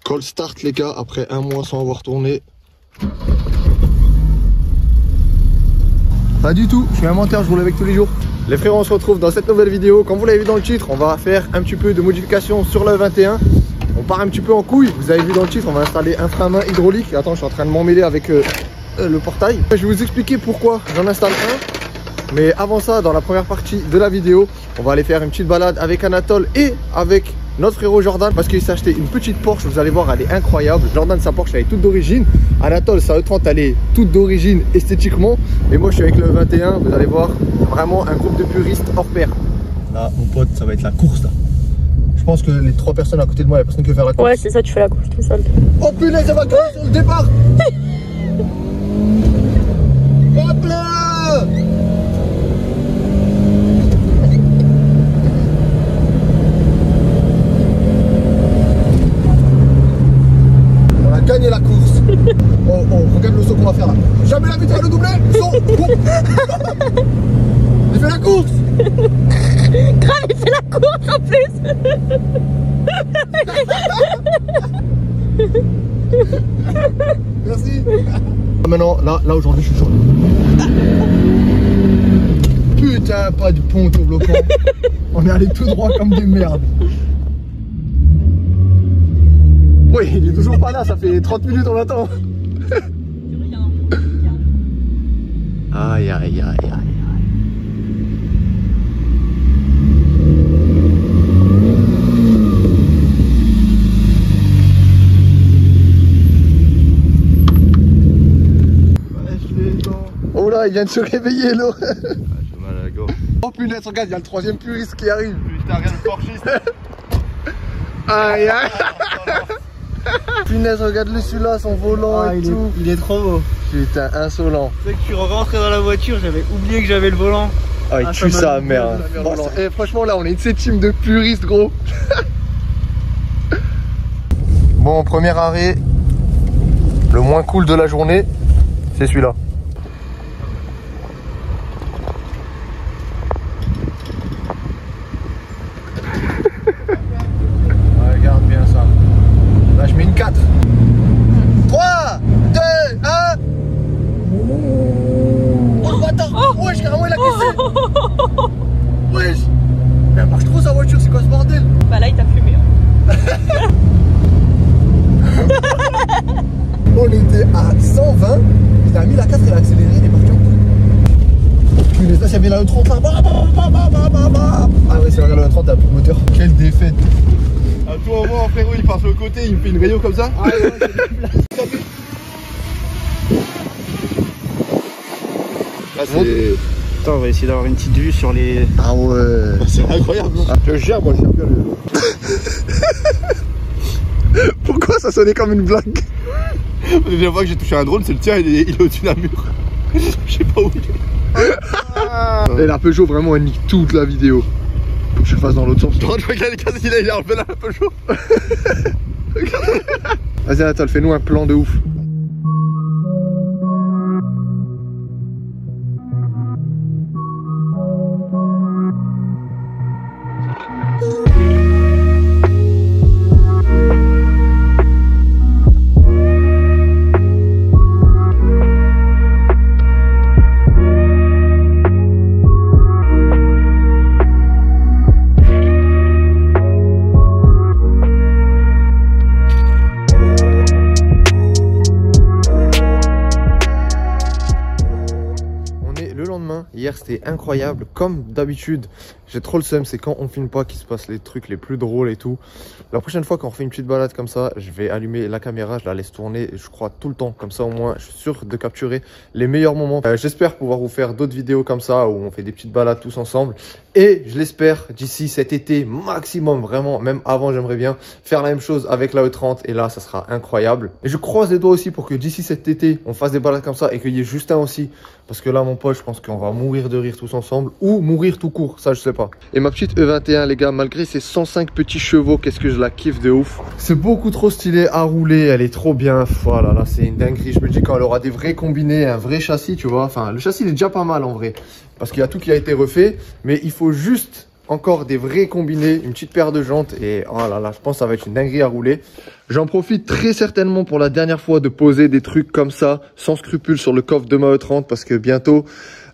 Call start les gars, après un mois sans avoir tourné. Pas du tout, je suis un menteur, je roule avec tous les jours. Les frères, on se retrouve dans cette nouvelle vidéo. Comme vous l'avez vu dans le titre, on va faire un petit peu de modification sur le 21. On part un petit peu en couille, vous avez vu dans le titre, on va installer un frein à main hydraulique. Attends, je suis en train de m'emmêler avec le portail. Je vais vous expliquer pourquoi j'en installe un. Mais avant ça, dans la première partie de la vidéo, on va aller faire une petite balade avec Anatole et avec notre frérot Jordan, parce qu'il s'est acheté une petite Porsche. Vous allez voir, elle est incroyable. Jordan, sa Porsche, elle est toute d'origine. Anatole, sa E30, elle est toute d'origine esthétiquement. Et moi, je suis avec le 21. Vous allez voir, vraiment un groupe de puristes hors pair. Là, mon pote, ça va être la course là. Je pense que les 3 personnes à côté de moi, il n'y a personne qui veut faire la course. Ouais, c'est ça, tu fais la course tout seul. Oh punaise, ça va courir sur le départ. Hop là. On a gagné la course. Oh, regarde le saut qu'on va faire là. Jamais la vie de faire le doublé. Saut. Il fait la course. Grave, il fait la course en plus. Merci. Maintenant, là aujourd'hui, je suis chaud. Putain, pas de pont autobloquant. On est allé tout droit comme des merdes. Oui, il est toujours pas là, ça fait 30 minutes on l'attend. Aïe, aïe, aïe, aïe. Oh là, il vient de se réveiller là. J'ai mal à la gorge. Oh punaise, regarde, il y a le 3e puriste qui arrive. Putain, regarde le porchiste. Aïe aïe. Punaise, regarde-le celui-là, son volant et tout. Il est trop beau. Putain, insolent. Tu sais que je suis rentré dans la voiture, j'avais oublié que j'avais le volant. Ah, il tue sa mère. Et franchement, là, on est une team de puristes, gros. Bon, premier arrêt, le moins cool de la journée, c'est celui-là. Regarde bien ça. Là, je mets une 4. 3, 2, 1. Oh le bâtard. Wesh, carrément il a caissé. Wesh. Mais elle marche trop sa voiture, c'est quoi ce bordel? Bah là, il t'a fumé. Hein. On était à 120. Il a mis la 4, il a accéléré, il est parti en couille. Punaise, là, il y avait la E30 là. Ah ouais, c'est la E30, t'as plus de moteur. Quelle défaite. À tout moment, frérot, il passe sur le côté, il me fait une rayon comme ça. Ah ouais, là, c'est... Attends, on va essayer d'avoir une petite vue sur les... Ah ouais. C'est incroyable. Je gère, moi, je gère bien le... Pourquoi ça sonnait comme une blague? La dernière fois que j'ai touché un drone, c'est le tien, il est au-dessus d'un mur. Je sais pas où il est. Et la Peugeot, vraiment, elle nique toute la vidéo. Faut que je fasse dans l'autre sens. Je regarde les cases, il a enlevé la Peugeot. Vas-y, Anatole, fais-nous un plan de ouf. Hier c'était incroyable, comme d'habitude. J'ai trop le seum, c'est quand on filme pas qu'il se passe les trucs les plus drôles et tout. La prochaine fois quand on fait une petite balade comme ça, je vais allumer la caméra, je la laisse tourner, je crois tout le temps. Comme ça au moins, je suis sûr de capturer les meilleurs moments. J'espère pouvoir vous faire d'autres vidéos comme ça où on fait des petites balades tous ensemble. Et je l'espère d'ici cet été maximum, vraiment, même avant j'aimerais bien faire la même chose avec la E30 et là ça sera incroyable. Et je croise les doigts aussi pour que d'ici cet été on fasse des balades comme ça et qu'il y ait Justin aussi. Parce que là mon pote, je pense qu'on va mourir de rire tous ensemble ou mourir tout court, ça je sais pas. Et ma petite E21 les gars, malgré ses 105 petits chevaux, qu'est-ce que je la kiffe de ouf. C'est beaucoup trop stylé à rouler, elle est trop bien. Voilà, là c'est une dinguerie. Je me dis quand elle aura des vrais combinés, un vrai châssis, tu vois. Enfin, le châssis il est déjà pas mal en vrai. Parce qu'il y a tout qui a été refait, mais il faut juste encore des vrais combinés, une petite paire de jantes et oh là là, je pense que ça va être une dinguerie à rouler. J'en profite très certainement pour la dernière fois de poser des trucs comme ça, sans scrupule sur le coffre de ma E30 parce que bientôt,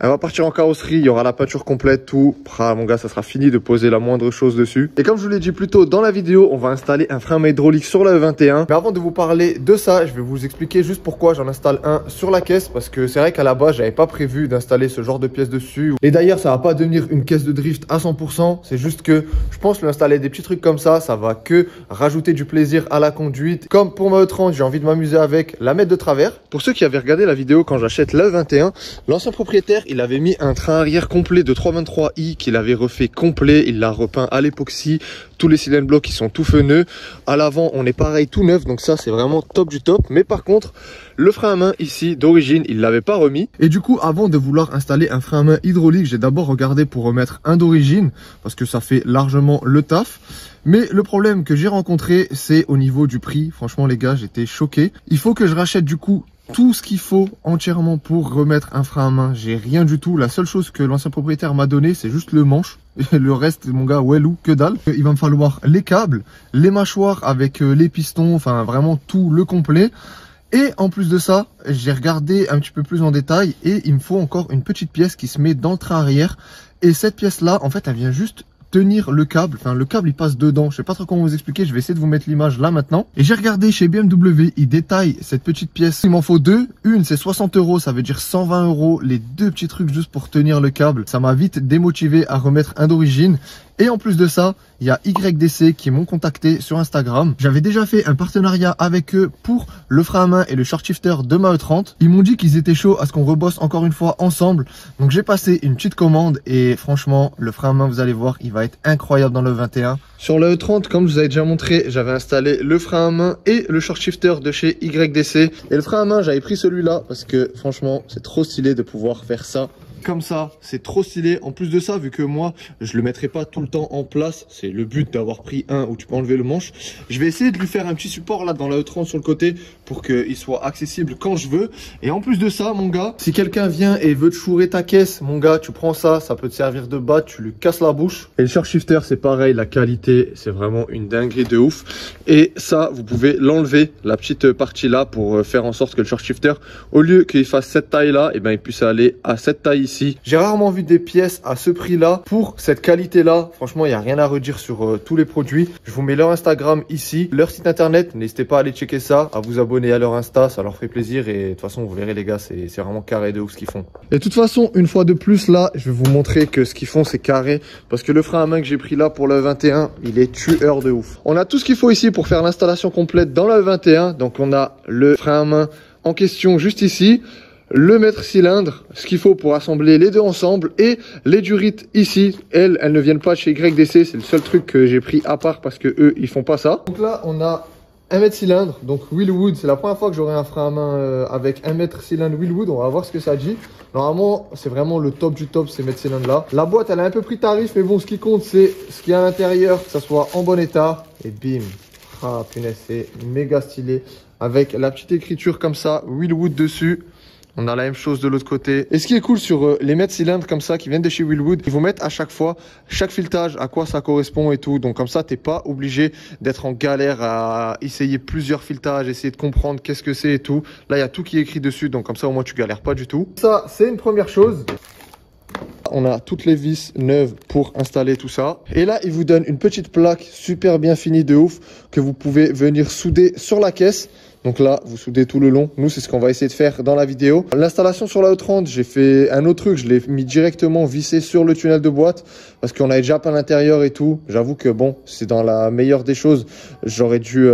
elle va partir en carrosserie, il y aura la peinture complète, tout. Ah, mon gars, ça sera fini de poser la moindre chose dessus. Et comme je vous l'ai dit plus tôt dans la vidéo, on va installer un frein à main hydraulique sur la E21. Mais avant de vous parler de ça, je vais vous expliquer juste pourquoi j'en installe un sur la caisse. Parce que c'est vrai qu'à la base, j'avais pas prévu d'installer ce genre de pièce dessus. Et d'ailleurs, ça va pas devenir une caisse de drift à 100%. C'est juste que je pense lui installer des petits trucs comme ça va que rajouter du plaisir à la conduite. Comme pour ma E30, j'ai envie de m'amuser avec, la mettre de travers. Pour ceux qui avaient regardé la vidéo quand j'achète la E21, l'ancien propriétaire, il avait mis un train arrière complet de 323i qu'il avait refait complet. Il l'a repeint à l'époxy. Tous les cylindres blocs, ils sont tout feneux. À l'avant, on est pareil, tout neuf. Donc ça, c'est vraiment top du top. Mais par contre, le frein à main ici, d'origine, il l'avait pas remis. Et du coup, avant de vouloir installer un frein à main hydraulique, j'ai d'abord regardé pour remettre un d'origine. Parce que ça fait largement le taf. Mais le problème que j'ai rencontré, c'est au niveau du prix. Franchement, les gars, j'étais choqué. Il faut que je rachète du coup tout ce qu'il faut entièrement pour remettre un frein à main. J'ai rien du tout. La seule chose que l'ancien propriétaire m'a donné, c'est juste le manche. Et le reste, mon gars, wellou, que dalle. Il va me falloir les câbles, les mâchoires avec les pistons, enfin vraiment tout le complet. Et en plus de ça, j'ai regardé un petit peu plus en détail et il me faut encore une petite pièce qui se met dans le train arrière. Et cette pièce-là, en fait, elle vient juste tenir le câble, enfin le câble il passe dedans, je sais pas trop comment vous expliquer, je vais essayer de vous mettre l'image là maintenant. Et j'ai regardé chez BMW, ils détaillent cette petite pièce, il m'en faut deux, une c'est 60 €, ça veut dire 120 €, les deux petits trucs juste pour tenir le câble. Ça m'a vite démotivé à remettre un d'origine. Et en plus de ça, il y a YDC qui m'ont contacté sur Instagram. J'avais déjà fait un partenariat avec eux pour le frein à main et le short shifter de ma E30. Ils m'ont dit qu'ils étaient chauds à ce qu'on rebosse encore une fois ensemble. Donc j'ai passé une petite commande et franchement, le frein à main, vous allez voir, il va être incroyable dans le 21. Sur la E30, comme je vous avais déjà montré, j'avais installé le frein à main et le short shifter de chez YDC. Et le frein à main, j'avais pris celui-là parce que franchement, c'est trop stylé de pouvoir faire ça. Comme ça, c'est trop stylé. En plus de ça, vu que moi, je le mettrai pas tout le temps en place, c'est le but d'avoir pris un où tu peux enlever le manche. Je vais essayer de lui faire un petit support là dans la E30 sur le côté pour qu'il soit accessible quand je veux. Et en plus de ça, mon gars, si quelqu'un vient et veut te chourer ta caisse, mon gars, tu prends ça, ça peut te servir de batte, tu lui casses la bouche. Et le short shifter, c'est pareil, la qualité, c'est vraiment une dinguerie de ouf. Et ça, vous pouvez l'enlever, la petite partie là, pour faire en sorte que le short shifter, au lieu qu'il fasse cette taille là, et ben il puisse aller à cette taille ici. J'ai rarement vu des pièces à ce prix là pour cette qualité là. Franchement, il n'y a rien à redire sur tous les produits. Je vous mets leur Instagram ici, leur site internet. N'hésitez pas à aller checker ça, à vous abonner à leur Insta, ça leur fait plaisir. Et de toute façon, vous verrez les gars, c'est vraiment carré de ouf ce qu'ils font. Et de toute façon, une fois de plus là, je vais vous montrer que ce qu'ils font c'est carré. Parce que le frein à main que j'ai pris là pour le 21, il est tueur de ouf. On a tout ce qu'il faut ici pour faire l'installation complète dans le 21. Donc on a le frein à main en question juste ici. Le mètre cylindre, ce qu'il faut pour assembler les deux ensemble et les durites ici, elles ne viennent pas chez YDC, c'est le seul truc que j'ai pris à part parce que eux ils font pas ça. Donc là on a 1 mètre cylindre, donc Willwood, c'est la première fois que j'aurai un frein à main avec 1 mètre cylindre Willwood, on va voir ce que ça dit. Normalement c'est vraiment le top du top ces mètres cylindres là. La boîte elle a un peu pris tarif mais bon ce qui compte c'est ce qu'il y a à l'intérieur, que ça soit en bon état et bim. Ah punaise c'est méga stylé avec la petite écriture comme ça, Willwood dessus. On a la même chose de l'autre côté. Et ce qui est cool sur les mètres cylindres comme ça qui viennent de chez Willwood, ils vous mettent à chaque fois chaque filetage à quoi ça correspond et tout. Donc comme ça, t'es pas obligé d'être en galère à essayer plusieurs filetages, essayer de comprendre qu'est-ce que c'est et tout. Là, il y a tout qui est écrit dessus. Donc comme ça, au moins, tu galères pas du tout. Ça, c'est une première chose. On a toutes les vis neuves pour installer tout ça. Et là, il vous donne une petite plaque super bien finie de ouf que vous pouvez venir souder sur la caisse. Donc là, vous soudez tout le long. Nous, c'est ce qu'on va essayer de faire dans la vidéo. L'installation sur la E30, j'ai fait un autre truc. Je l'ai mis directement vissé sur le tunnel de boîte parce qu'on avait déjà peint l'intérieur et tout. J'avoue que bon, c'est dans la meilleure des choses. J'aurais dû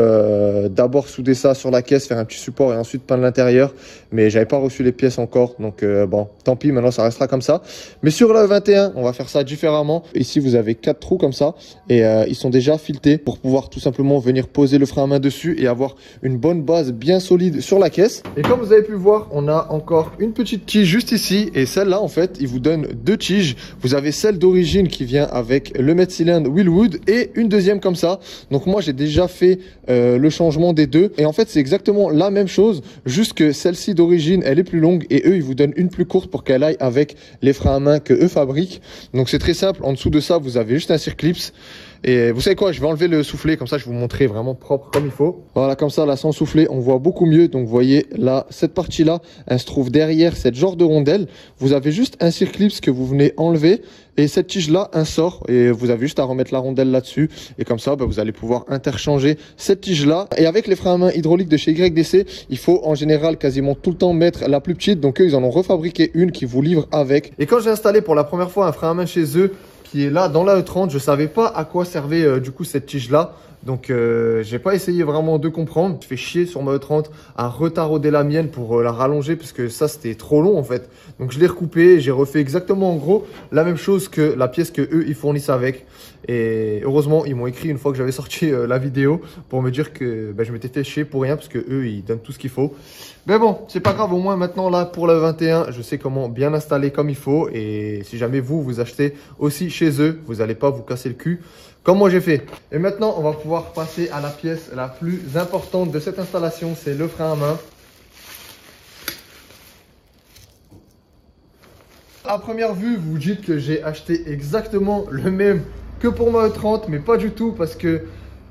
d'abord souder ça sur la caisse, faire un petit support et ensuite peindre l'intérieur. Mais j'avais pas reçu les pièces encore. Donc bon, tant pis, maintenant ça restera comme ça. Mais sur la E21, on va faire ça différemment. Ici, vous avez 4 trous comme ça et ils sont déjà filetés pour pouvoir tout simplement venir poser le frein à main dessus et avoir une bonne base base bien solide sur la caisse. Et comme vous avez pu voir, on a encore une petite tige juste ici. Et celle-là, en fait, il vous donne deux tiges. Vous avez celle d'origine qui vient avec le mètre cylindre Wilwood et une deuxième comme ça. Donc moi, j'ai déjà fait le changement des deux. Et en fait, c'est exactement la même chose, juste que celle-ci d'origine, elle est plus longue et eux, ils vous donnent une plus courte pour qu'elle aille avec les freins à main que eux fabriquent. Donc c'est très simple. En dessous de ça, vous avez juste un circlips. Et vous savez quoi, je vais enlever le soufflet, comme ça je vais vous montrer vraiment propre comme il faut. Voilà, comme ça là sans soufflet on voit beaucoup mieux. Donc vous voyez là, cette partie là, elle se trouve derrière cette genre de rondelle. Vous avez juste un circlips que vous venez enlever et cette tige là un sort et vous avez juste à remettre la rondelle là-dessus. Et comme ça vous allez pouvoir interchanger cette tige là. Et avec les freins à main hydrauliques de chez YDC, il faut en général quasiment tout le temps mettre la plus petite. Donc eux ils en ont refabriqué une qui vous livre avec. Et quand j'ai installé pour la première fois un frein à main chez eux, qui est là dans la E30, je savais pas à quoi servait du coup cette tige là. Donc j'ai pas essayé vraiment de comprendre. Je fais chier sur ma E30 à retarauder la mienne pour la rallonger parce que ça c'était trop long en fait. Donc je l'ai recoupé, j'ai refait exactement en gros la même chose que la pièce que eux ils fournissent avec. Et heureusement ils m'ont écrit une fois que j'avais sorti la vidéo pour me dire que je m'étais fait chier pour rien parce que eux ils donnent tout ce qu'il faut. Mais bon, c'est pas grave, au moins maintenant là pour la 21, je sais comment bien installer comme il faut. Et si jamais vous achetez aussi chez eux, vous n'allez pas vous casser le cul comme moi j'ai fait. Et maintenant, on va pouvoir passer à la pièce la plus importante de cette installation, c'est le frein à main. À première vue, vous dites que j'ai acheté exactement le même que pour ma E30, mais pas du tout parce que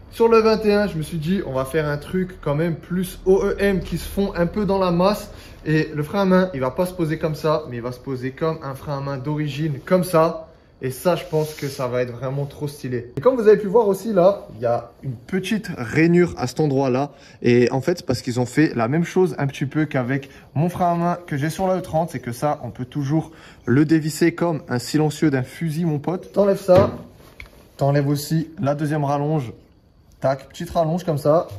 sur le 21, je me suis dit, on va faire un truc quand même plus OEM qui se fond un peu dans la masse. Et le frein à main, il va pas se poser comme ça, mais il va se poser comme un frein à main d'origine, comme ça. Et ça, je pense que ça va être vraiment trop stylé. Et comme vous avez pu voir aussi là, il y a une petite rainure à cet endroit-là. Et en fait, c'est parce qu'ils ont fait la même chose un petit peu qu'avec mon frein à main que j'ai sur la E30. C'est que ça, on peut toujours le dévisser comme un silencieux d'un fusil, mon pote. T'enlèves ça, t'enlèves aussi la deuxième rallonge. Tac, petite rallonge comme ça.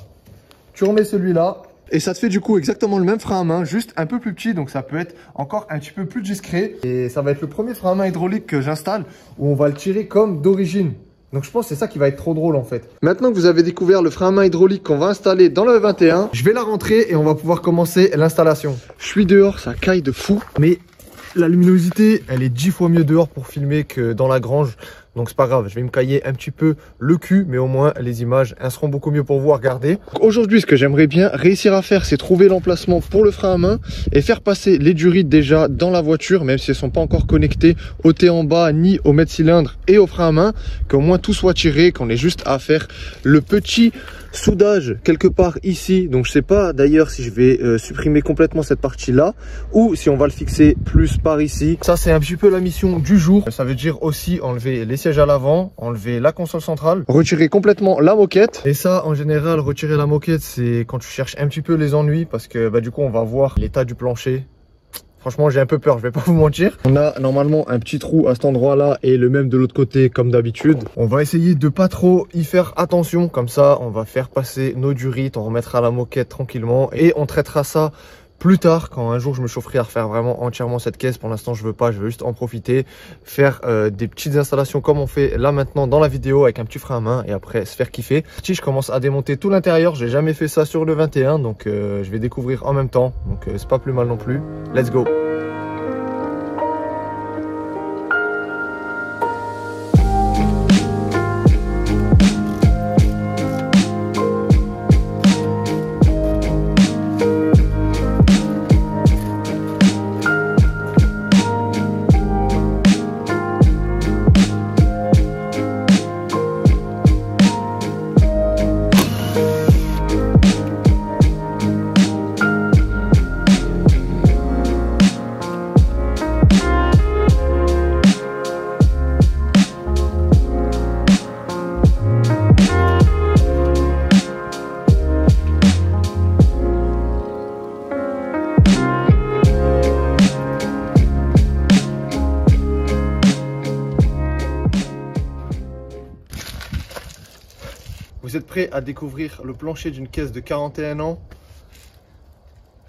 Tu remets celui-là. Et ça te fait du coup exactement le même frein à main, juste un peu plus petit. Donc ça peut être encore un petit peu plus discret. Et ça va être le premier frein à main hydraulique que j'installe où on va le tirer comme d'origine. Donc je pense que c'est ça qui va être trop drôle en fait. Maintenant que vous avez découvert le frein à main hydraulique qu'on va installer dans le 21, je vais la rentrer et on va pouvoir commencer l'installation. Je suis dehors, ça caille de fou. Mais la luminosité, elle est 10 fois mieux dehors pour filmer que dans la grange. Donc c'est pas grave, je vais me cailler un petit peu le cul, mais au moins les images elles seront beaucoup mieux pour vous à regarder. Aujourd'hui, ce que j'aimerais bien réussir à faire, c'est trouver l'emplacement pour le frein à main et faire passer les durites déjà dans la voiture, même si elles sont pas encore connectées au T en bas, ni au mètre cylindre et au frein à main, qu'au moins tout soit tiré, qu'on ait juste à faire le petit soudage quelque part ici. Donc je sais pas d'ailleurs si je vais supprimer complètement cette partie là ou si on va le fixer plus par ici. Ça c'est un petit peu la mission du jour. Ça veut dire aussi enlever les sièges à l'avant, enlever la console centrale, retirer complètement la moquette. Et ça en général, retirer la moquette, c'est quand tu cherches un petit peu les ennuis parce que du coup on va voir l'état du plancher. Franchement, j'ai un peu peur, je vais pas vous mentir. On a normalement un petit trou à cet endroit-là et le même de l'autre côté comme d'habitude. On va essayer de pas trop y faire attention. Comme ça, on va faire passer nos durites, on remettra la moquette tranquillement et on traitera ça plus tard quand un jour je me chaufferai à refaire vraiment entièrement cette caisse. Pour l'instant, je veux pas, je veux juste en profiter, faire des petites installations comme on fait là maintenant dans la vidéo avec un petit frein à main et après se faire kiffer. Si je commence à démonter tout l'intérieur, j'ai jamais fait ça sur le 21, donc je vais découvrir en même temps. Donc c'est pas plus mal non plus. Let's go. Vous êtes prêts à découvrir le plancher d'une caisse de 41 ans?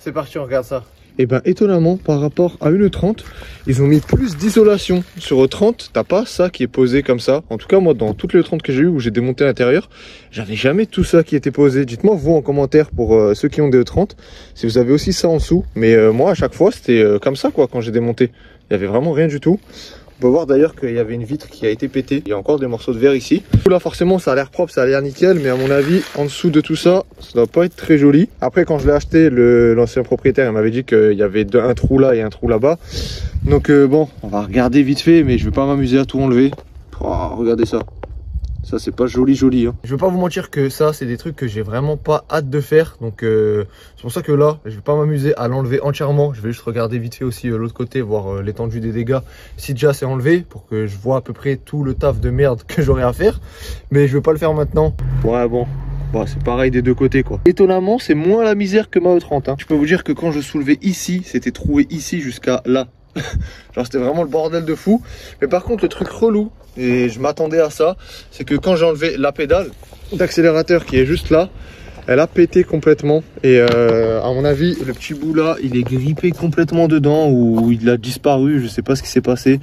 C'est parti, on regarde ça. Et ben étonnamment, par rapport à une 30, ils ont mis plus d'isolation. Sur 30, t'as pas ça qui est posé comme ça. En tout cas, moi, dans toutes les 30 que j'ai eu où j'ai démonté l'intérieur, j'avais jamais tout ça qui était posé. Dites-moi, vous, en commentaire, pour ceux qui ont des 30, si vous avez aussi ça en dessous. Mais moi, à chaque fois, c'était comme ça, quoi, quand j'ai démonté. Il y avait vraiment rien du tout. On peut voir d'ailleurs qu'il y avait une vitre qui a été pétée. Il y a encore des morceaux de verre ici. Là forcément ça a l'air propre, ça a l'air nickel, mais à mon avis en dessous de tout ça, ça doit pas être très joli. Après quand je l'ai acheté, l'ancien propriétaire il m'avait dit qu'il y avait un trou là et un trou là-bas. Donc bon, on va regarder vite fait, mais je vais pas m'amuser à tout enlever. Oh, regardez ça. Ça c'est pas joli hein. Je vais pas vous mentir que ça c'est des trucs que j'ai vraiment pas hâte de faire. Donc c'est pour ça que là je vais pas m'amuser à l'enlever entièrement. Je vais juste regarder vite fait aussi l'autre côté, voir l'étendue des dégâts si déjà c'est enlevé, pour que je vois à peu près tout le taf de merde que j'aurai à faire. Mais je vais pas le faire maintenant. Ouais bon, c'est pareil des deux côtés quoi. Étonnamment c'est moins la misère que ma E30 hein. Je peux vous dire que quand je soulevais ici, c'était troué ici jusqu'à là. Genre c'était vraiment le bordel de fou. Mais par contre le truc relou, et je m'attendais à ça, c'est que quand j'ai enlevé la pédale d'accélérateur qui est juste là, elle a pété complètement. Et à mon avis le petit bout là il est grippé complètement dedans, ou il a disparu, je sais pas ce qui s'est passé.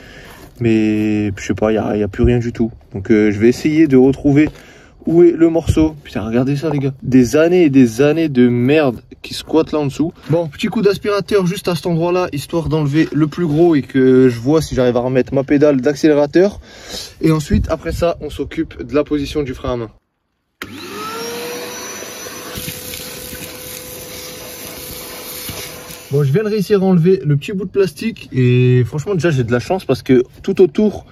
Mais je sais pas, il y a plus rien du tout. Donc je vais essayer de retrouver où est le morceau. Putain regardez ça les gars, des années et des années de merde qui squattent là en dessous. Bon, petit coup d'aspirateur juste à cet endroit là, histoire d'enlever le plus gros et que je vois si j'arrive à remettre ma pédale d'accélérateur. Et ensuite après ça on s'occupe de la position du frein à main. Bon, je viens de réussir à enlever le petit bout de plastique et franchement déjà j'ai de la chance parce que tout autour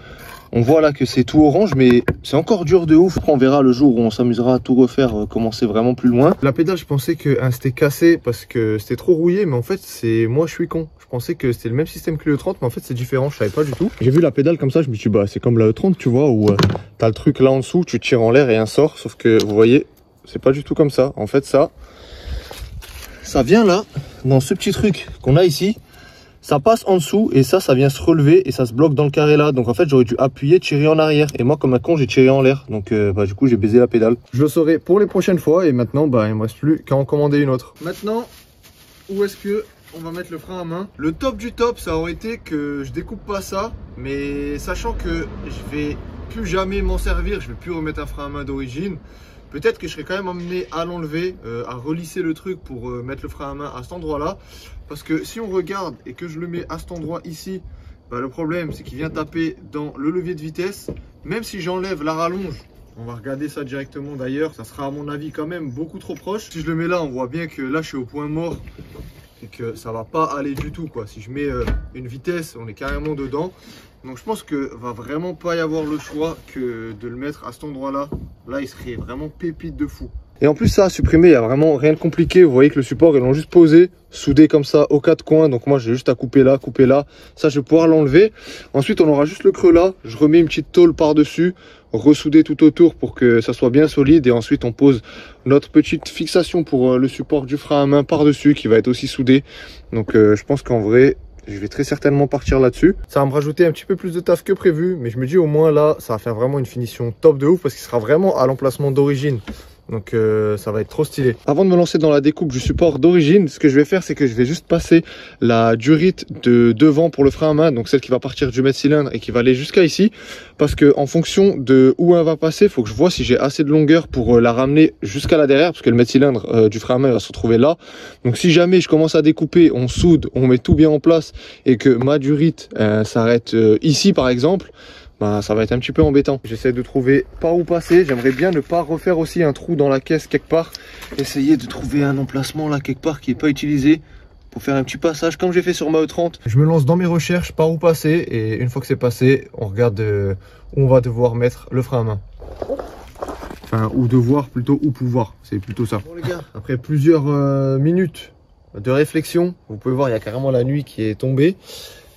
on voit là que c'est tout orange, mais c'est encore dur de ouf. Après on verra le jour où on s'amusera à tout refaire, commencer vraiment plus loin. La pédale, je pensais que c'était cassé parce que c'était trop rouillé, mais en fait c'est moi je suis con. Je pensais que c'était le même système que le E30, mais en fait c'est différent, je savais pas du tout. J'ai vu la pédale comme ça, je me suis dit bah c'est comme la E30 tu vois, où t'as le truc là en dessous, tu tires en l'air et un sort, sauf que vous voyez, c'est pas du tout comme ça. En fait ça vient là, dans ce petit truc qu'on a ici. Ça passe en dessous et ça vient se relever et ça se bloque dans le carré là. Donc en fait j'aurais dû appuyer, tirer en arrière. Et moi comme un con j'ai tiré en l'air. Donc du coup j'ai baisé la pédale. Je le saurai pour les prochaines fois et maintenant il me reste plus qu'à en commander une autre. Maintenant, où est-ce que on va mettre le frein à main? Le top du top ça aurait été que je découpe pas ça. Mais sachant que je vais plus jamais m'en servir, je vais plus remettre un frein à main d'origine. Peut-être que je serais quand même amené à l'enlever, à relisser le truc pour mettre le frein à main à cet endroit-là. Parce que si on regarde et que je le mets à cet endroit ici, le problème c'est qu'il vient taper dans le levier de vitesse. Même si j'enlève la rallonge, on va regarder ça directement d'ailleurs, ça sera à mon avis quand même beaucoup trop proche. Si je le mets là, on voit bien que là je suis au point mort et que ça va pas aller du tout quoi. Si je mets une vitesse, on est carrément dedans. Donc je pense que va vraiment pas y avoir le choix que de le mettre à cet endroit là. Là il serait vraiment pépite de fou. Et en plus ça à supprimer, il n'y a vraiment rien de compliqué. Vous voyez que le support ils l'ont juste posé, soudé comme ça aux quatre coins. Donc moi j'ai juste à couper là. Ça je vais pouvoir l'enlever. Ensuite on aura juste le creux là. Je remets une petite tôle par dessus, ressouder tout autour pour que ça soit bien solide. Et ensuite on pose notre petite fixation pour le support du frein à main par dessus qui va être aussi soudé. Donc je pense qu'en vrai je vais très certainement partir là-dessus. Ça va me rajouter un petit peu plus de taf que prévu, mais je me dis au moins là, ça va faire vraiment une finition top de ouf parce qu'il sera vraiment à l'emplacement d'origine. Donc ça va être trop stylé. Avant de me lancer dans la découpe du support d'origine, ce que je vais faire, c'est que je vais juste passer la durite de devant pour le frein à main, donc celle qui va partir du mètre cylindre et qui va aller jusqu'à ici. Parce que en fonction de où elle va passer, il faut que je vois si j'ai assez de longueur pour la ramener jusqu'à là derrière, parce que le mètre cylindre du frein à main va se retrouver là. Donc si jamais je commence à découper, on soude, on met tout bien en place et que ma durite s'arrête ici par exemple, ça va être un petit peu embêtant. J'essaie de trouver par où passer. J'aimerais bien ne pas refaire aussi un trou dans la caisse quelque part. Essayer de trouver un emplacement là quelque part qui n'est pas utilisé pour faire un petit passage comme j'ai fait sur ma E30. Je me lance dans mes recherches par où passer et une fois que c'est passé, on regarde où on va devoir mettre le frein à main. Enfin, ou devoir plutôt, ou pouvoir. C'est plutôt ça. Bon les gars, après plusieurs minutes de réflexion, vous pouvez voir, il y a carrément la nuit qui est tombée.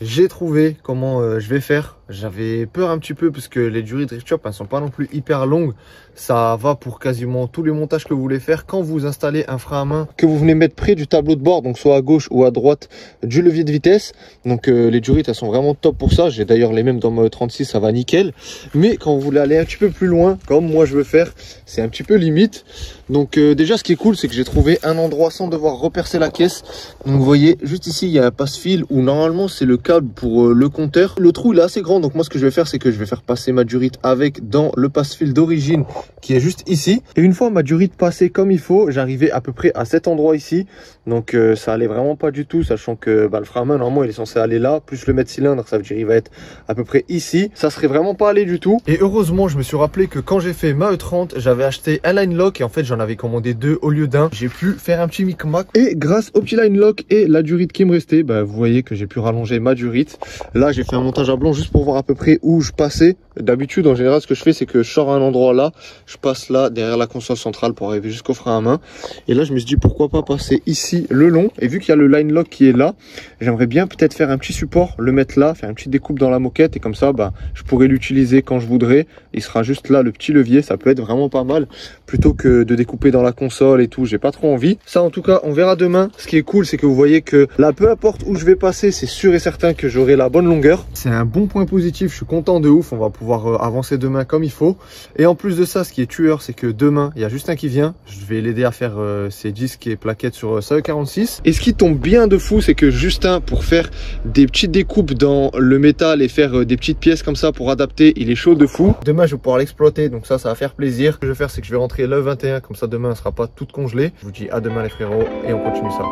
J'ai trouvé comment je vais faire. J'avais peur un petit peu parce que les durées de drift shop elles sont pas non plus hyper longues. Ça va pour quasiment tous les montages que vous voulez faire quand vous installez un frein à main que vous venez mettre près du tableau de bord, donc soit à gauche ou à droite du levier de vitesse. Donc les durites elles sont vraiment top pour ça. J'ai d'ailleurs les mêmes dans ma 36, ça va nickel. Mais quand vous voulez aller un petit peu plus loin, comme moi je veux faire, c'est un petit peu limite. Donc déjà ce qui est cool, c'est que j'ai trouvé un endroit sans devoir repercer la caisse. Donc vous voyez juste ici il y a un passe-fil où normalement c'est le câble pour le compteur. Le trou il est assez grand, donc moi ce que je vais faire, c'est que je vais faire passer ma durite avec dans le passe-fil d'origine qui est juste ici. Et une fois ma durite passée comme il faut, j'arrivais à peu près à cet endroit ici. Donc ça allait vraiment pas du tout, sachant que le frein à main normalement il est censé aller là, plus le mètre cylindre, ça veut dire il va être à peu près ici. Ça serait vraiment pas allé du tout. Et heureusement je me suis rappelé que quand j'ai fait ma E30, j'avais acheté un line lock et en fait j'en avais commandé 2 au lieu d'un. J'ai pu faire un petit micmac et grâce au petit line lock et la durite qui me restait, vous voyez que j'ai pu rallonger ma durite. Là j'ai fait un montage à blanc juste pour voir à peu près où je passais. D'habitude en général ce que je fais, c'est que je sors à un endroit là, je passe là derrière la console centrale pour arriver jusqu'au frein à main. Et là je me suis dit pourquoi pas passer ici le long, et vu qu'il y a le line lock qui est là, j'aimerais bien peut-être faire un petit support, le mettre là, faire une petite découpe dans la moquette, et comme ça je pourrais l'utiliser quand je voudrais. Il sera juste là le petit levier, ça peut être vraiment pas mal plutôt que de découper dans la console et tout. J'ai pas trop envie. Ça en tout cas on verra demain. Ce qui est cool, c'est que vous voyez que là peu importe où je vais passer, c'est sûr et certain que j'aurai la bonne longueur. C'est un bon point positif, je suis content de ouf. On va pouvoir avancer demain comme il faut. Et en plus de ça, ce qui est tueur, c'est que demain il y a Justin qui vient. Je vais l'aider à faire ses disques et plaquettes sur sa E46. Et ce qui tombe bien de fou, c'est que Justin, pour faire des petites découpes dans le métal et faire des petites pièces comme ça pour adapter, il est chaud de fou. Demain je vais pouvoir l'exploiter, donc ça va faire plaisir. Ce que je vais faire, c'est que je vais rentrer le 21, comme ça demain elle sera pas toute congelée. Je vous dis à demain les frérots et on continue ça.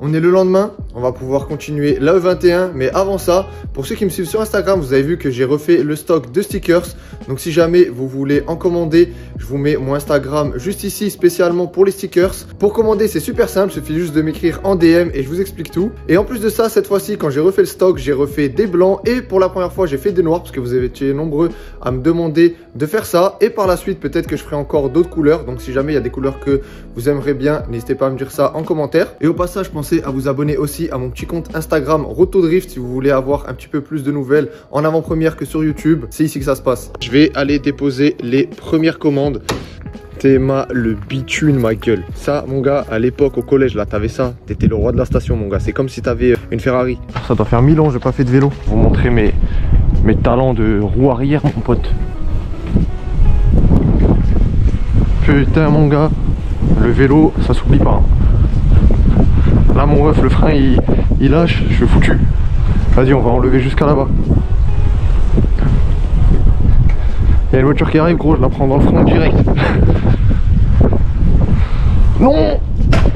On est le lendemain, on va pouvoir continuer la E21, mais avant ça, pour ceux qui me suivent sur Instagram, vous avez vu que j'ai refait le stock de stickers. Donc si jamais vous voulez en commander, je vous mets mon Instagram juste ici spécialement pour les stickers. Pour commander, c'est super simple, il suffit juste de m'écrire en DM et je vous explique tout. Et en plus de ça, cette fois-ci, quand j'ai refait le stock, j'ai refait des blancs et pour la première fois, j'ai fait des noirs parce que vous avez été nombreux à me demander de faire ça. Et par la suite, peut-être que je ferai encore d'autres couleurs. Donc si jamais il y a des couleurs que vous aimeriez bien, n'hésitez pas à me dire ça en commentaire. Et au passage, pensez à vous abonner aussi à mon petit compte Instagram Rotodrift si vous voulez avoir un petit peu plus de nouvelles en avant-première que sur YouTube. C'est ici que ça se passe. Je vais aller déposer les premières commandes. Théma le bitume, ma gueule. Ça, mon gars, à l'époque au collège, là, t'avais ça. T'étais le roi de la station, mon gars. C'est comme si t'avais une Ferrari. Ça doit faire 1000 ans, j'ai pas fait de vélo. Vous montrer mes talents de roue arrière, mon pote. Putain, mon gars, le vélo, ça s'oublie pas. Là, mon ref, le frein, il lâche, je suis foutu. Vas-y, on va enlever jusqu'à là-bas. Il y a une voiture qui arrive, gros, je la prends dans le front direct. Non!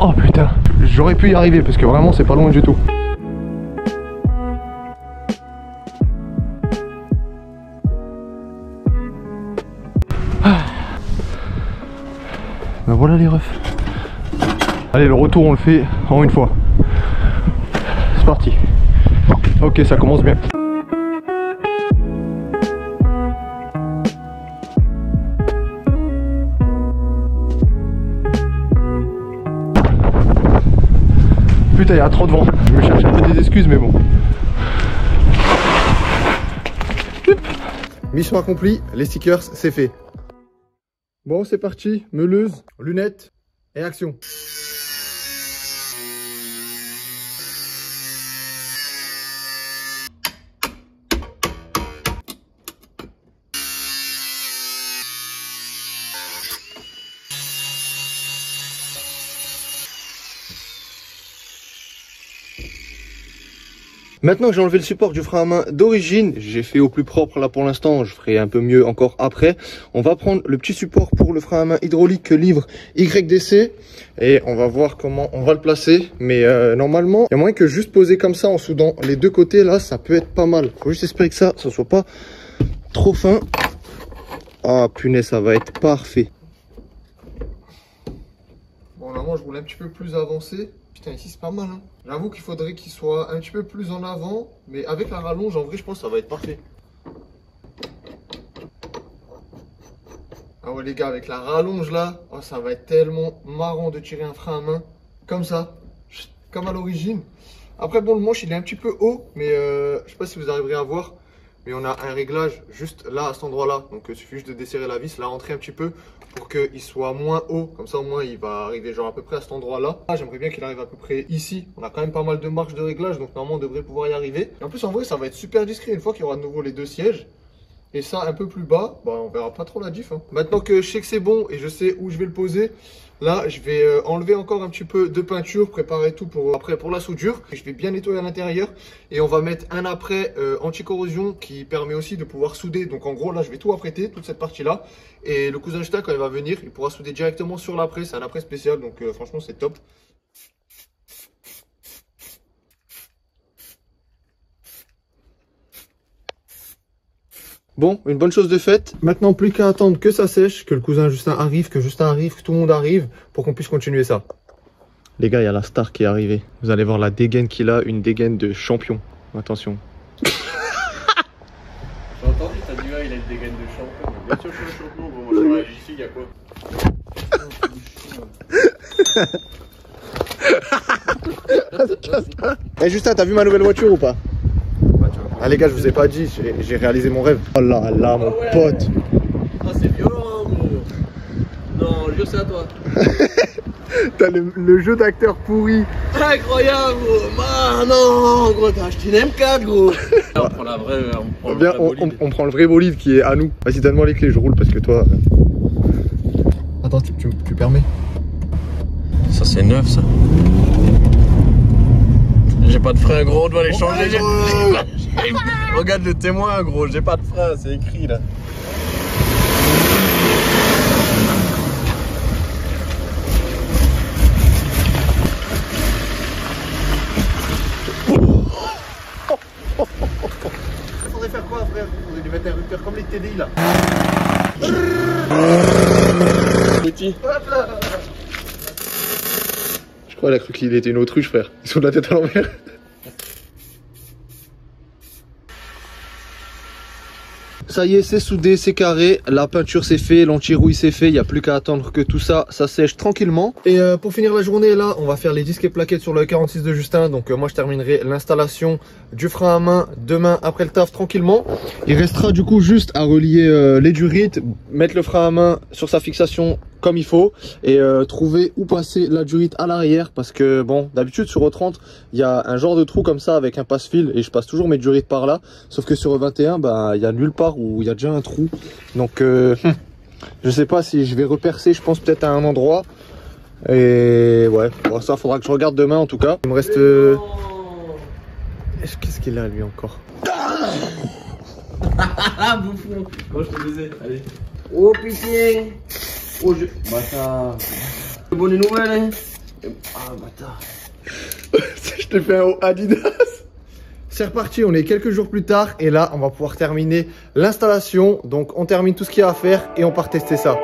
Oh putain, j'aurais pu y arriver parce que vraiment, c'est pas loin du tout. Ben voilà les refs. Allez, le retour on le fait en une fois. C'est parti. Ok, ça commence bien. Putain, il y a trop de vent. Je me cherche un peu des excuses, mais bon. Mission accomplie, les stickers, c'est fait. Bon, c'est parti. Meuleuse, lunettes et action. Maintenant que j'ai enlevé le support du frein à main d'origine, j'ai fait au plus propre là pour l'instant, je ferai un peu mieux encore après. On va prendre le petit support pour le frein à main hydraulique que livre YDC et on va voir comment on va le placer. Mais normalement, il y a moyen que juste poser comme ça en soudant les deux côtés là, ça peut être pas mal. Faut juste espérer que ça soit pas trop fin. Ah punaise, ça va être parfait. Bon, normalement je roule un petit peu plus avancé. Putain, ici c'est pas mal, hein. J'avoue qu'il faudrait qu'il soit un petit peu plus en avant, mais avec la rallonge, en vrai, je pense que ça va être parfait. Ah ouais, les gars, avec la rallonge là, oh, ça va être tellement marrant de tirer un frein à main, comme ça, comme à l'origine. Après, bon, le manche il est un petit peu haut, mais je sais pas si vous arriverez à voir. Mais on a un réglage juste là, à cet endroit-là. Donc il suffit juste de desserrer la vis, la rentrer un petit peu pour qu'il soit moins haut. Comme ça, au moins, il va arriver genre à peu près à cet endroit-là. Ah, j'aimerais bien qu'il arrive à peu près ici. On a quand même pas mal de marges de réglage, donc normalement, on devrait pouvoir y arriver. Et en plus, en vrai, ça va être super discret une fois qu'il y aura de nouveau les deux sièges. Et ça, un peu plus bas, bah, on verra pas trop la diff, hein. Maintenant que je sais que c'est bon et je sais où je vais le poser, là, je vais enlever encore un petit peu de peinture, préparer tout pour après pour la soudure. Je vais bien nettoyer à l'intérieur et on va mettre un après anti-corrosion qui permet aussi de pouvoir souder. Donc en gros, là, je vais tout apprêter, toute cette partie-là. Et le cousin Justin, quand il va venir, il pourra souder directement sur l'après. C'est un après spécial, donc franchement, c'est top. Bon, une bonne chose de faite. Maintenant, plus qu'à attendre que ça sèche, que le cousin Justin arrive, que Justin arrive, que tout le monde arrive, pour qu'on puisse continuer ça. Les gars, il y a la star qui est arrivée. Vous allez voir la dégaine qu'il a, une dégaine de champion. Attention. J'ai entendu, t'as dit, ouais, il a une dégaine de champion. Bien sûr, je suis un champion, bon, moi je suis ici, il y a quoi? Eh Justin, t'as vu ma nouvelle voiture ou pas? Ah les gars, je vous ai pas dit, j'ai réalisé mon rêve. Oh là là, mon pote. Ah, c'est violent, gros. Non, le jeu, c'est à toi. T'as le jeu d'acteur pourri. Incroyable, gros. Ah non, gros, t'as acheté une M4, gros. On prend la vraie. On prend le vrai bolide qui est à nous. Vas-y, donne-moi les clés, je roule parce que toi. Attends, tu permets? Ça, c'est neuf, ça. J'ai pas de frein, gros, on doit les changer. Regarde le témoin, gros, j'ai pas de frein, c'est écrit là. Faudrait faire quoi, frère? Faudrait lui mettre un rupteur comme les TDI là. Petit. Je crois qu'il a cru qu'il était une autruche, frère. Ils sont de la tête à l'envers. Ça y est, c'est soudé, c'est carré, la peinture c'est fait, l'anti-rouille c'est fait, il n'y a plus qu'à attendre que tout ça, ça sèche tranquillement. Et pour finir la journée là, on va faire les disques et plaquettes sur le 46 de Justin. Donc moi je terminerai l'installation du frein à main demain après le taf tranquillement. Il restera du coup juste à relier les durites, mettre le frein à main sur sa fixation comme il faut et trouver où passer la durite à l'arrière parce que bon, d'habitude sur E30 il y a un genre de trou comme ça avec un passe-fil et je passe toujours mes durites par là, sauf que sur E21 bah il y a nulle part où il y a déjà un trou, donc je sais pas si je vais repercer, je pense peut-être à un endroit et ouais, bon, ça faudra que je regarde demain en tout cas. Il me reste qu'est-ce qu'il a lui encore? Ah bouffon. Moi je te disais, allez. Oh putain. Oh je... Bâtard. Bonne nouvelle hein. Ah bâtard. Je t'ai fait un haut Adidas. C'est reparti, on est quelques jours plus tard et là on va pouvoir terminer l'installation. Donc on termine tout ce qu'il y a à faire et on part tester ça.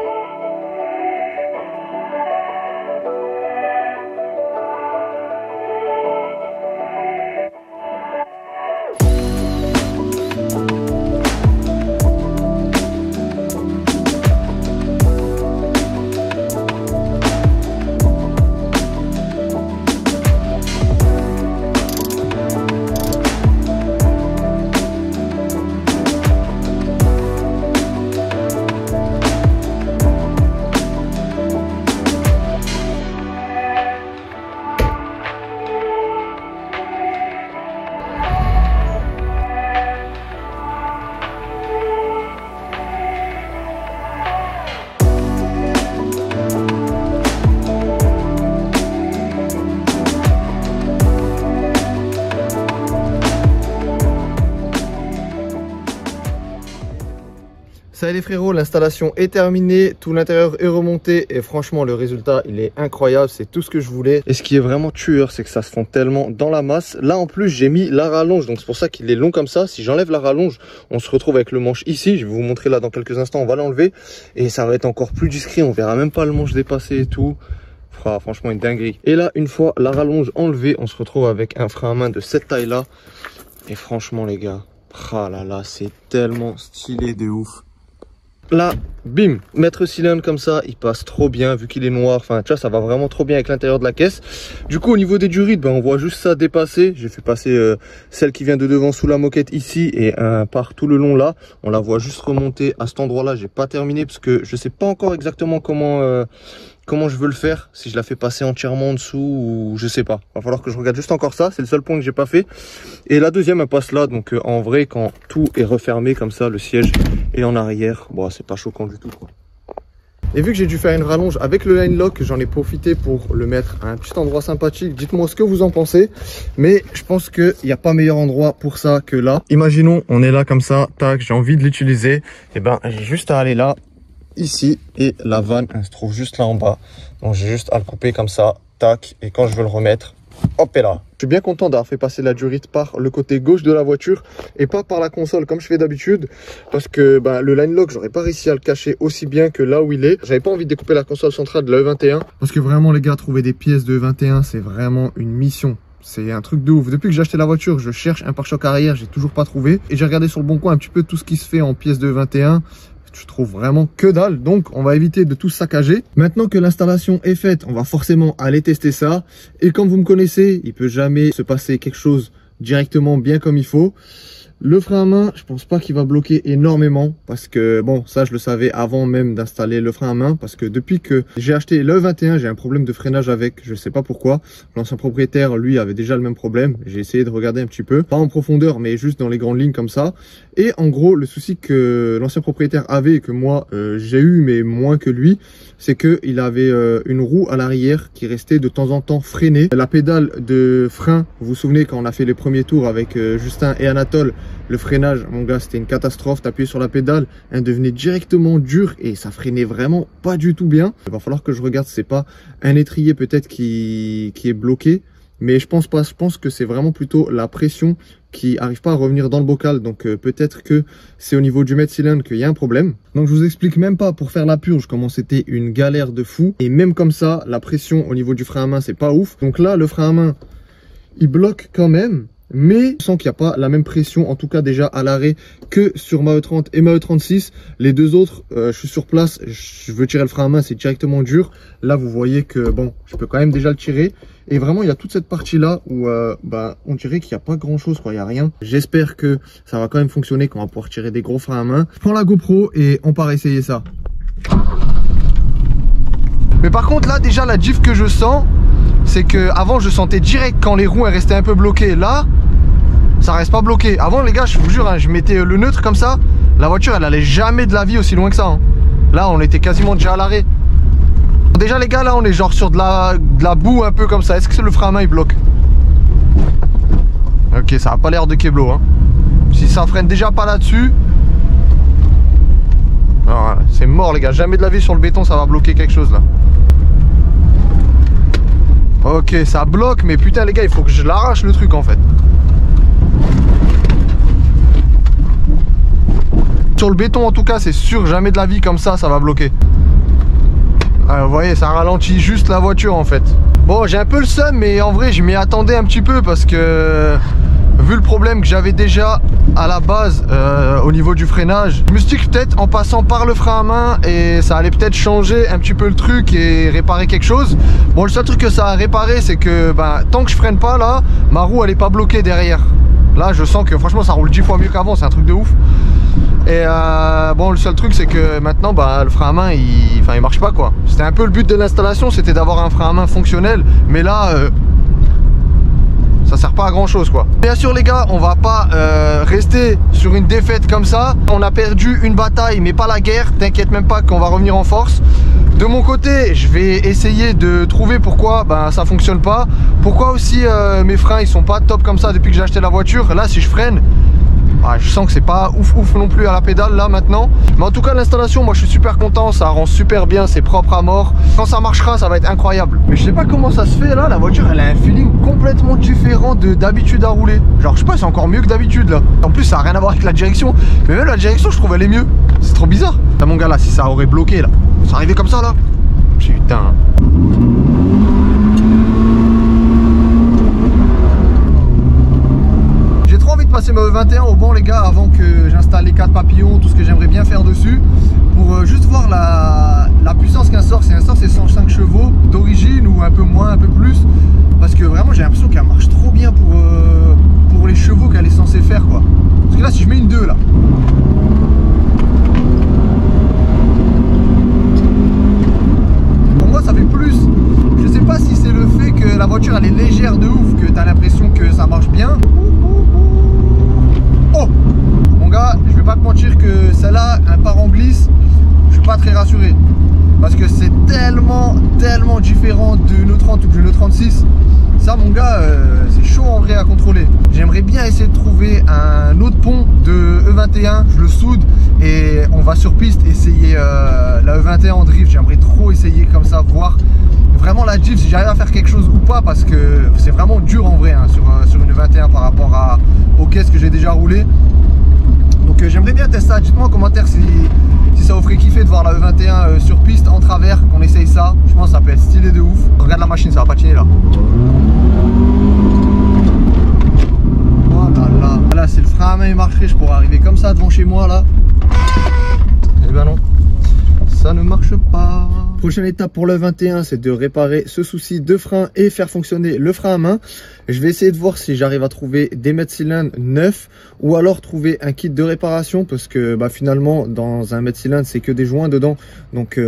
Ça y est les frérots, l'installation est terminée, tout l'intérieur est remonté et franchement le résultat il est incroyable, c'est tout ce que je voulais. Et ce qui est vraiment tueur, c'est que ça se fond tellement dans la masse. Là en plus j'ai mis la rallonge, donc c'est pour ça qu'il est long comme ça. Si j'enlève la rallonge, on se retrouve avec le manche ici, je vais vous montrer là dans quelques instants, on va l'enlever et ça va être encore plus discret, on verra même pas le manche dépasser et tout. fera franchement une dinguerie. Et là, une fois la rallonge enlevée, on se retrouve avec un frein à main de cette taille là. Et franchement les gars, ah là là, c'est tellement stylé de ouf. Là, bim, mettre cylindre comme ça, il passe trop bien vu qu'il est noir. Enfin, tu vois, ça va vraiment trop bien avec l'intérieur de la caisse. Du coup, au niveau des durites, ben, on voit juste ça dépasser. J'ai fait passer celle qui vient de devant sous la moquette ici et par tout le long là. On la voit juste remonter à cet endroit-là. J'ai pas terminé parce que je sais pas encore exactement comment je veux le faire, si je la fais passer entièrement en dessous ou je sais pas. Va falloir que je regarde juste encore ça, c'est le seul point que j'ai pas fait. Et la deuxième elle passe là, donc en vrai quand tout est refermé comme ça, le siège est en arrière, bon c'est pas choquant du tout quoi. Et vu que j'ai dû faire une rallonge avec le line lock, j'en ai profité pour le mettre à un petit endroit sympathique. Dites-moi ce que vous en pensez, mais je pense qu'il n'y a pas meilleur endroit pour ça que là. Imaginons on est là comme ça, tac, j'ai envie de l'utiliser, et ben j'ai juste à aller là, ici, et la vanne elle se trouve juste là en bas, donc j'ai juste à le couper comme ça, tac, et quand je veux le remettre, hop et là. Je suis bien content d'avoir fait passer la durite par le côté gauche de la voiture et pas par la console comme je fais d'habitude, parce que ben, le line lock j'aurais pas réussi à le cacher aussi bien que là où il est. J'avais pas envie de découper la console centrale de la E21 parce que vraiment les gars, trouver des pièces de E21 c'est vraiment une mission. C'est un truc de ouf. Depuis que j'ai acheté la voiture, je cherche un pare-choc arrière, j'ai toujours pas trouvé, et j'ai regardé sur le bon coin un petit peu tout ce qui se fait en pièces de E21. Je trouve vraiment que dalle, donc on va éviter de tout saccager. Maintenant que l'installation est faite, on va forcément aller tester ça. Et comme vous me connaissez, il peut jamais se passer quelque chose directement bien comme il faut. Le frein à main, je pense pas qu'il va bloquer énormément parce que bon, ça je le savais avant même d'installer le frein à main, parce que depuis que j'ai acheté le E21, j'ai un problème de freinage avec, je sais pas pourquoi. L'ancien propriétaire, lui, avait déjà le même problème. J'ai essayé de regarder un petit peu, pas en profondeur, mais juste dans les grandes lignes comme ça. Et en gros, le souci que l'ancien propriétaire avait et que moi j'ai eu, mais moins que lui, c'est que il avait une roue à l'arrière qui restait de temps en temps freinée. La pédale de frein, vous vous souvenez quand on a fait les premiers tours avec Justin et Anatole, le freinage, mon gars, c'était une catastrophe. T'appuyais sur la pédale, elle devenait directement dure et ça freinait vraiment pas du tout bien. Il va falloir que je regarde, c'est pas un étrier peut-être qui est bloqué, mais je pense pas. Je pense que c'est vraiment plutôt la pression qui arrive pas à revenir dans le bocal. Donc peut-être que c'est au niveau du mètre cylindre qu'il y a un problème. Donc je vous explique même pas pour faire la purge comment c'était une galère de fou. Et même comme ça, la pression au niveau du frein à main, c'est pas ouf. Donc là, le frein à main, il bloque quand même. Mais je sens qu'il n'y a pas la même pression, en tout cas déjà à l'arrêt, que sur ma E30 et ma E36. Les deux autres, je suis sur place, je veux tirer le frein à main, c'est directement dur. Là, vous voyez que bon, je peux quand même déjà le tirer. Et vraiment, il y a toute cette partie-là où on dirait qu'il n'y a pas grand-chose, quoi, il n'y a rien. J'espère que ça va quand même fonctionner, qu'on va pouvoir tirer des gros freins à main. Je prends la GoPro et on part essayer ça. Mais par contre, là, déjà, la diff que je sens, c'est que avant je sentais direct quand les roues elles restaient un peu bloquées. Là ça reste pas bloqué. Avant les gars, je vous jure hein, je mettais le neutre comme ça, la voiture elle allait jamais de la vie aussi loin que ça hein. Là on était quasiment déjà à l'arrêt. Déjà les gars, là on est genre sur de la boue un peu comme ça. Est-ce que le frein à main il bloque? Ok, ça a pas l'air de Keblo hein. Si ça freine déjà pas là-dessus, c'est mort les gars, jamais de la vie sur le béton ça va bloquer quelque chose là. Ok, ça bloque, mais putain les gars, il faut que je l'arrache le truc en fait. Sur le béton en tout cas, c'est sûr, jamais de la vie comme ça va bloquer. Vous voyez, ça ralentit juste la voiture en fait. Bon, j'ai un peu le seum, mais en vrai, je m'y attendais un petit peu parce que vu le problème que j'avais déjà à la base au niveau du freinage, je me suis dit que peut-être en passant par le frein à main et ça allait peut-être changer un petit peu le truc et réparer quelque chose. Bon, le seul truc que ça a réparé, c'est que tant que je freine pas là, ma roue elle est pas bloquée derrière. Là je sens que franchement ça roule 10 fois mieux qu'avant, c'est un truc de ouf. Et bon, le seul truc c'est que maintenant le frein à main il marche pas quoi. C'était un peu le but de l'installation, c'était d'avoir un frein à main fonctionnel, mais là ça sert pas à grand chose quoi. Bien sûr les gars, on va pas rester sur une défaite comme ça. On a perdu une bataille mais pas la guerre, t'inquiète même pas qu'on va revenir en force. De mon côté, je vais essayer de trouver pourquoi ça fonctionne pas. Pourquoi aussi mes freins ils sont pas top comme ça depuis que j'ai acheté la voiture. Là si je freine, je sens que c'est pas ouf non plus à la pédale là maintenant. Mais en tout cas l'installation, moi je suis super content, ça rend super bien, c'est propre à mort. Quand ça marchera ça va être incroyable. Mais je sais pas comment ça se fait là, la voiture elle a un feeling complètement différent d'habitude à rouler. Genre je sais pas, c'est encore mieux que d'habitude là. En plus ça a rien à voir avec la direction, mais même la direction je trouve elle est mieux. C'est trop bizarre. Là mon gars là, si ça aurait bloqué là, ça arrivait comme ça là, putain. laisser ma E21 au banc les gars avant que j'installe les 4 papillons, tout ce que j'aimerais bien faire dessus, pour juste voir la puissance qu'un sort. Si un sort c'est 105 chevaux d'origine ou un peu moins, un peu plus, parce que vraiment j'ai l'impression qu'elle marche trop bien pour les chevaux qu'elle est censée faire quoi. Parce que là si je mets une 2 là, pour moi ça fait plus. Je sais pas si c'est le fait que la voiture elle est légère de ouf que t'as l'impression que ça marche bien. Oh mon gars, je vais pas te mentir que celle-là, un part en glisse, je suis pas très rassuré. Parce que c'est tellement différent d'une E30 ou d'une E36. Ça mon gars, c'est chaud en vrai à contrôler. J'aimerais bien essayer de trouver un autre pont de E21, je le soude et on va sur piste essayer la E21 en drift. J'aimerais trop essayer comme ça, voir vraiment la drift si j'arrive à faire quelque chose ou pas, parce que c'est vraiment dur en vrai hein, sur une E21 par rapport aux caisses que j'ai déjà roulées. Donc j'aimerais bien tester ça. Dites-moi en commentaire si ça vous ferait kiffer de voir la E21 sur piste en travers, qu'on essaye ça. Je pense que ça peut être stylé de ouf. Regarde la machine, ça va patiner là. Voilà, là c'est le frein à main et marcherait, je pourrais arriver comme ça devant chez moi là. Eh ben non, ça ne marche pas. Prochaine étape pour le 21, c'est de réparer ce souci de frein et faire fonctionner le frein à main. Je vais essayer de voir si j'arrive à trouver des mètres cylindres neufs ou alors trouver un kit de réparation, parce que finalement dans un mètre cylindre c'est que des joints dedans, donc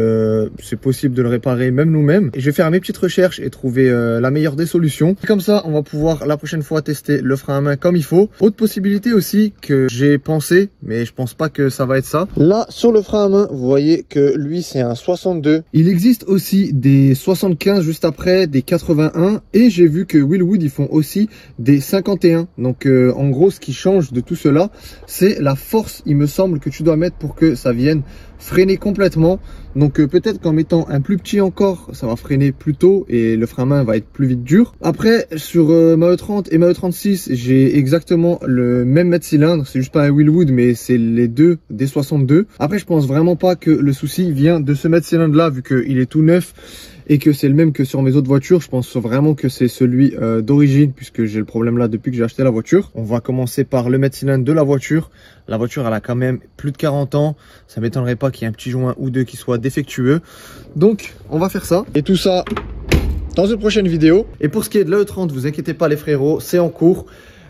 c'est possible de le réparer même nous-mêmes. Et je vais faire mes petites recherches et trouver la meilleure des solutions. Et comme ça on va pouvoir la prochaine fois tester le frein à main comme il faut. Autre possibilité aussi que j'ai pensé, mais je pense pas que ça va être ça. Là sur le frein à main vous voyez que lui c'est un 62. Il existe aussi des 75 juste après, des 81, et j'ai vu que Wilwood ils font aussi des 51. Donc en gros ce qui change de tout cela, c'est la force il me semble que tu dois mettre pour que ça vienne freiner complètement. Donc peut-être qu'en mettant un plus petit encore, ça va freiner plus tôt et le frein à main va être plus vite dur. Après sur ma E30 et ma E36, j'ai exactement le même mètre cylindre, c'est juste pas un Wilwood mais c'est les deux des 62. Après je pense vraiment pas que le souci vient de ce mètre cylindre là, vu qu'il est tout neuf et que c'est le même que sur mes autres voitures. Je pense vraiment que c'est celui d'origine, puisque j'ai le problème là depuis que j'ai acheté la voiture. On va commencer par le mètre cylindre de la voiture. La voiture elle a quand même plus de 40 ans, ça m'étonnerait pas qu'il y ait un petit joint ou deux qui soit défectueux. Donc on va faire ça, et tout ça dans une prochaine vidéo. Et pour ce qui est de la E30, vous inquiétez pas les frérots, c'est en cours.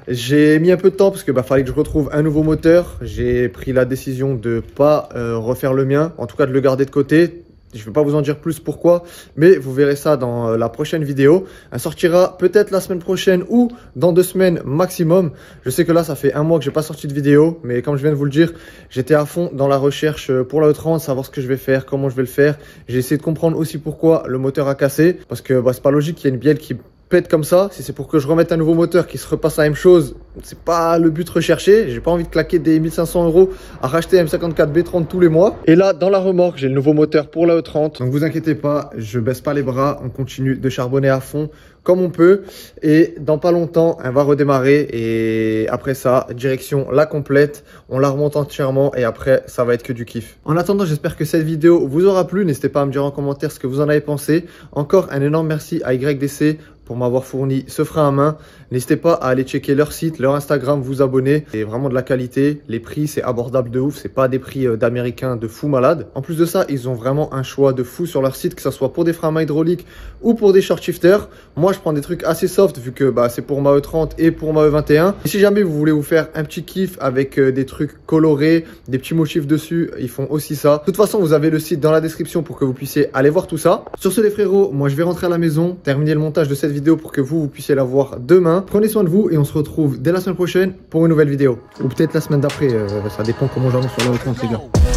J'ai mis un peu de temps parce que fallait que je retrouve un nouveau moteur. J'ai pris la décision de pas refaire le mien, en tout cas de le garder de côté. Je ne vais pas vous en dire plus pourquoi, mais vous verrez ça dans la prochaine vidéo. Elle sortira peut-être la semaine prochaine ou dans 2 semaines maximum. Je sais que là, ça fait 1 mois que j'ai pas sorti de vidéo, mais comme je viens de vous le dire, j'étais à fond dans la recherche pour la E30, savoir ce que je vais faire, comment je vais le faire. J'ai essayé de comprendre aussi pourquoi le moteur a cassé, parce que c'est pas logique qu'il y ait une bielle qui pète comme ça. Si c'est pour que je remette un nouveau moteur qui se repasse la même chose, c'est pas le but recherché. J'ai pas envie de claquer des 1500 € à racheter un M54 B30 tous les mois. Et là dans la remorque j'ai le nouveau moteur pour la E30, donc vous inquiétez pas, je baisse pas les bras, on continue de charbonner à fond comme on peut, et dans pas longtemps elle va redémarrer, et après ça direction la complète, on la remonte entièrement et après ça va être que du kiff. En attendant, j'espère que cette vidéo vous aura plu. N'hésitez pas à me dire en commentaire ce que vous en avez pensé. Encore un énorme merci à YDC pour m'avoir fourni ce frein à main. N'hésitez pas à aller checker leur site, leur Instagram, vous abonner. C'est vraiment de la qualité. Les prix, c'est abordable de ouf. C'est pas des prix d'américains de fou malade. En plus de ça, ils ont vraiment un choix de fou sur leur site, que ce soit pour des freins à main hydrauliques ou pour des short shifters. Moi, je prends des trucs assez soft vu que c'est pour ma E30 et pour ma E21. Et si jamais vous voulez vous faire un petit kiff avec des trucs colorés, des petits motifs dessus, ils font aussi ça. De toute façon, vous avez le site dans la description pour que vous puissiez aller voir tout ça. Sur ce les frérots, moi je vais rentrer à la maison, terminer le montage de cette vidéo pour que vous puissiez la voir demain. Prenez soin de vous et on se retrouve dès la semaine prochaine pour une nouvelle vidéo. Ou peut-être la semaine d'après, ça dépend comment j'avance sur la E30 les gars.